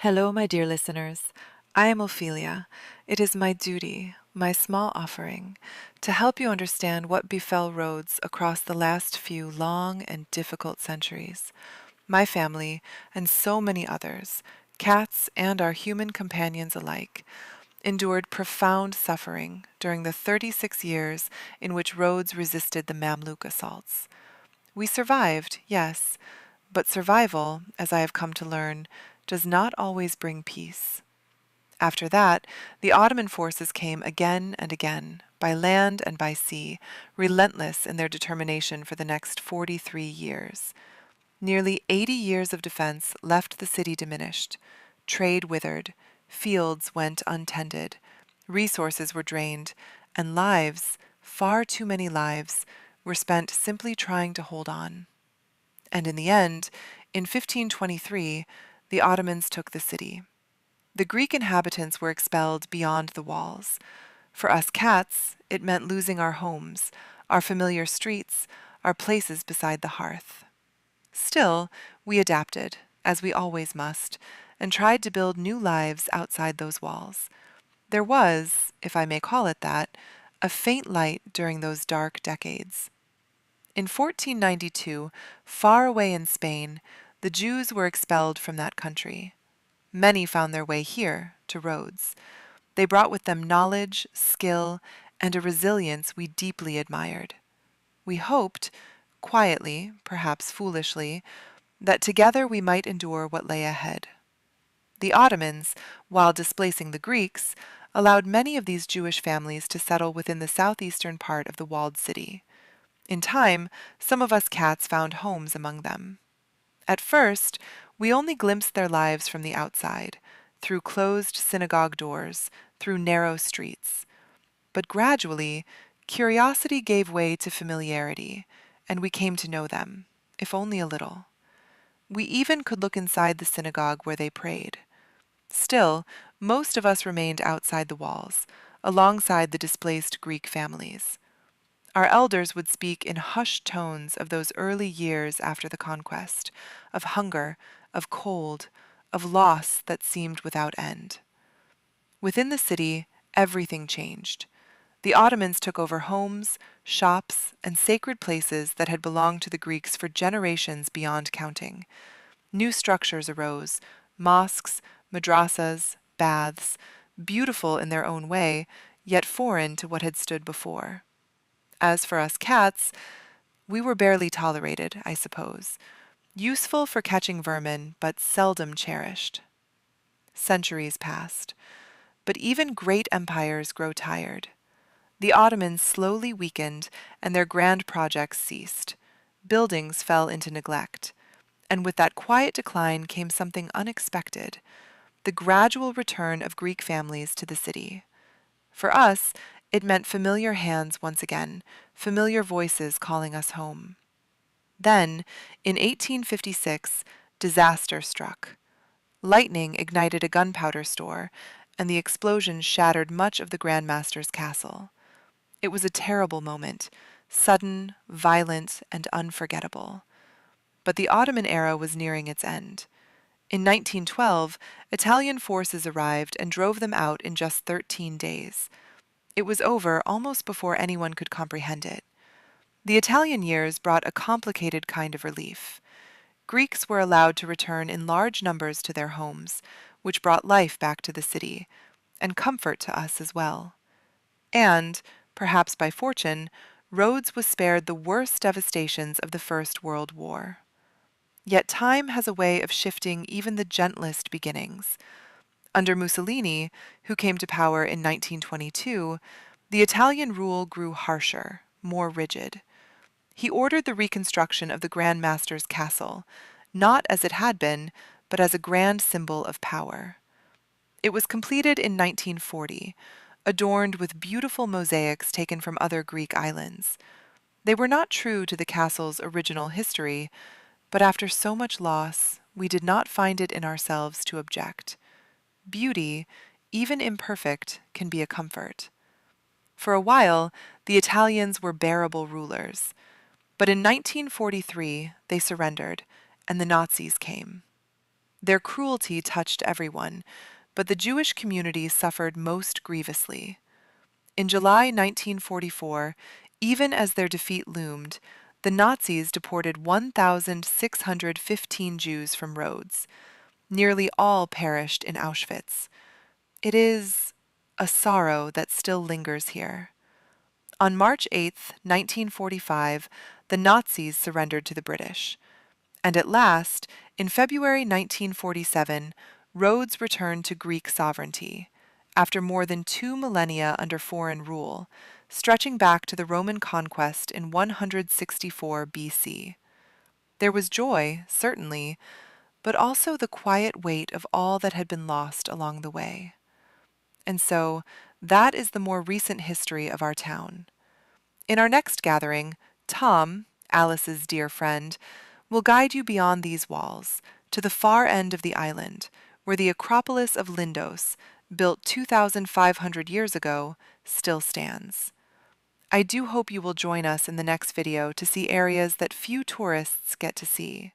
Hello, my dear listeners. I am Ophelia. It is my duty, my small offering, to help you understand what befell Rhodes across the last few long and difficult centuries. My family, and so many others, cats and our human companions alike, endured profound suffering during the 36 years in which Rhodes resisted the Mamluk assaults. We survived, yes, but survival, as I have come to learn, does not always bring peace. After that, the Ottoman forces came again and again, by land and by sea, relentless in their determination for the next 43 years. Nearly 80 years of defense left the city diminished. Trade withered, fields went untended, resources were drained, and lives, far too many lives, were spent simply trying to hold on. And in the end, in 1523, the Ottomans took the city. The Greek inhabitants were expelled beyond the walls. For us cats, it meant losing our homes, our familiar streets, our places beside the hearth. Still, we adapted, as we always must, and tried to build new lives outside those walls. There was, if I may call it that, a faint light during those dark decades. In 1492, far away in Spain, the Jews were expelled from that country. Many found their way here, to Rhodes. They brought with them knowledge, skill, and a resilience we deeply admired. We hoped, quietly, perhaps foolishly, that together we might endure what lay ahead. The Ottomans, while displacing the Greeks, allowed many of these Jewish families to settle within the southeastern part of the walled city. In time, some of us cats found homes among them. At first, we only glimpsed their lives from the outside, through closed synagogue doors, through narrow streets. But gradually, curiosity gave way to familiarity, and we came to know them, if only a little. We even could look inside the synagogue where they prayed. Still, most of us remained outside the walls, alongside the displaced Greek families. Our elders would speak in hushed tones of those early years after the conquest, of hunger, of cold, of loss that seemed without end. Within the city, everything changed. The Ottomans took over homes, shops, and sacred places that had belonged to the Greeks for generations beyond counting. New structures arose, mosques, madrasas, baths, beautiful in their own way, yet foreign to what had stood before. As for us cats, we were barely tolerated, I suppose, useful for catching vermin, but seldom cherished. Centuries passed, but even great empires grow tired. The Ottomans slowly weakened, and their grand projects ceased. Buildings fell into neglect, and with that quiet decline came something unexpected, the gradual return of Greek families to the city. For us, it meant familiar hands once again, familiar voices calling us home. Then, in 1856, disaster struck. Lightning ignited a gunpowder store, and the explosion shattered much of the Grand Master's castle. It was a terrible moment, sudden, violent, and unforgettable. But the Ottoman era was nearing its end. In 1912, Italian forces arrived and drove them out in just 13 days. It was over almost before anyone could comprehend it. The Italian years brought a complicated kind of relief. Greeks were allowed to return in large numbers to their homes, which brought life back to the city, and comfort to us as well. And, perhaps by fortune, Rhodes was spared the worst devastations of the First World War. Yet time has a way of shifting even the gentlest beginnings. Under Mussolini, who came to power in 1922, the Italian rule grew harsher, more rigid. He ordered the reconstruction of the Grand Master's castle, not as it had been, but as a grand symbol of power. It was completed in 1940, adorned with beautiful mosaics taken from other Greek islands. They were not true to the castle's original history, but after so much loss, we did not find it in ourselves to object. Beauty, even imperfect, can be a comfort. For a while, the Italians were bearable rulers, but in 1943 they surrendered, and the Nazis came. Their cruelty touched everyone, but the Jewish community suffered most grievously. In July 1944, even as their defeat loomed, the Nazis deported 1,615 Jews from Rhodes. Nearly all perished in Auschwitz. It is a sorrow that still lingers here. On March 8, 1945, the Nazis surrendered to the British. And at last, in February 1947, Rhodes returned to Greek sovereignty, after more than 2 millennia under foreign rule, stretching back to the Roman conquest in 164 BC. There was joy, certainly, but also the quiet weight of all that had been lost along the way. And so, that is the more recent history of our town. In our next gathering, Tom, Alice's dear friend, will guide you beyond these walls, to the far end of the island, where the Acropolis of Lindos, built 2,500 years ago, still stands. I do hope you will join us in the next video to see areas that few tourists get to see.